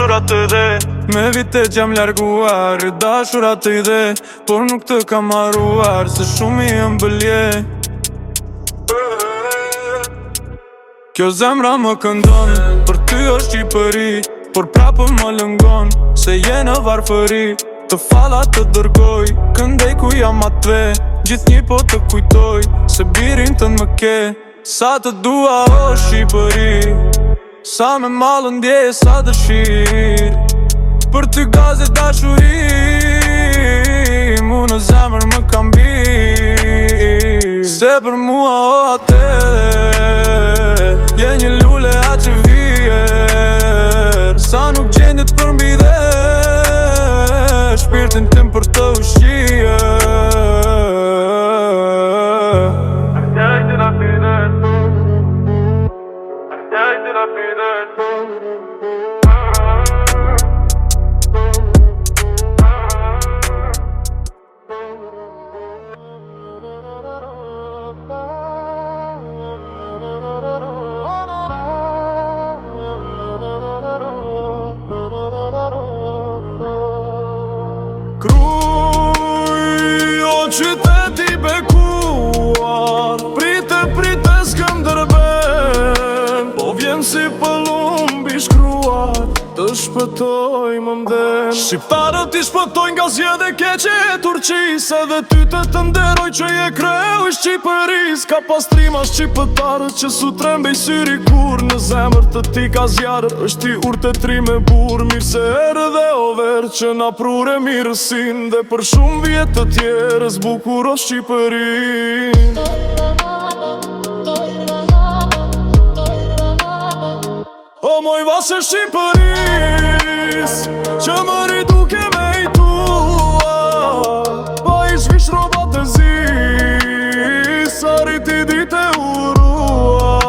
dashurat të dhe. Me vite gjam larguar dashurat të dhe, por nuk të kam haruar, se shumë i ëmbëlje. Kjo zemra më këndon, për ty është Shqipëri, por prapë më lëngon, se je në varfëri. Të falla të dërgoj, këndej ku jam atve, gjithnjë po të kujtoj, se birin tënë më ke. Sa të dua o Shqipëri, sa me malë ndjeje sa dëshirë, për ty gaze dashuri, mu në zemër më kam bi. Se për mua o ate, je një lule a që vijer, sa nuk gjendit për mbide, shpirtin tim për të ushqie. Kruj, o qyteti bekuar, prite Skënderbem, po vjen si pëllumb i shkruar, të shpëtoj më mden. Shqiptarët i shpëtojnë nga zjedhe keqe e Turqis, edhe ty të nderoj që je kreu i Shqipëris. Ka pastrima shqipëtarët që su trembej syri kur, në zemër të ti ka zjarë, është ti urte tri me bur. Mirë se erë dhe over që na prure mirësin, dhe për shumë vjetë të tjerë zbukuro Shqipërin. O moj vasë Shqipëris, që më riduke me i tua, pa i shvish robat e zi, sa riti dite uruar.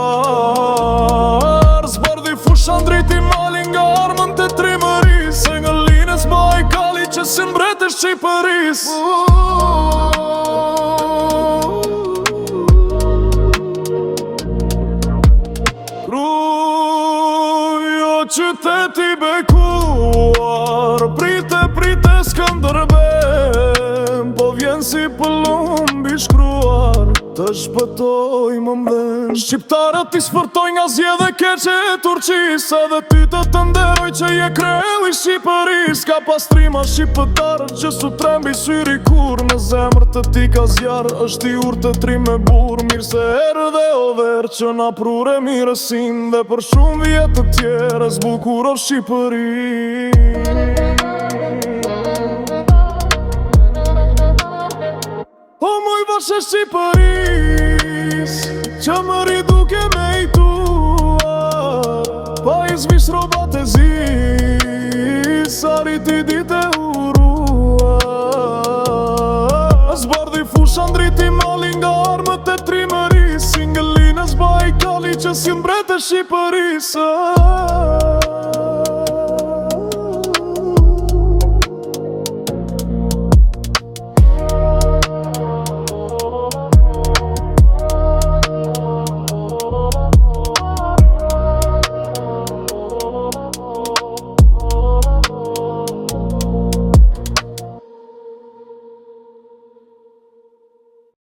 Zbardhi fushan driti malin nga armën të trimëris, se nga linës Bajkali që si mbret e Shqipëris. Qyteti bekuar, prite Skënderbem, po vjen si pëllumb i shkruar, të shpëtoj më mben. Shqiptarët i sfërtoj nga zjedhe keqe e Turqis, edhe ty të nderoj që je kreu i Shqipëris. Ka pastrima shqipëtarët që su trembi syri kur, në zemër të ti ka zjarë, është i urte tri me bur. Mirë se erë dhe over që na prure mirësin, dhe për shumë vjetë të tjere zbukuro Shqipërin. O moj vasë Shqipëris, që më riduke me i tua, pa i zvish robat e zi, sa riti dite uruar. Zbardhi fushan driti malin nga armët e trimëris, si nga linës Bajkali që si mbret e Shqipëris.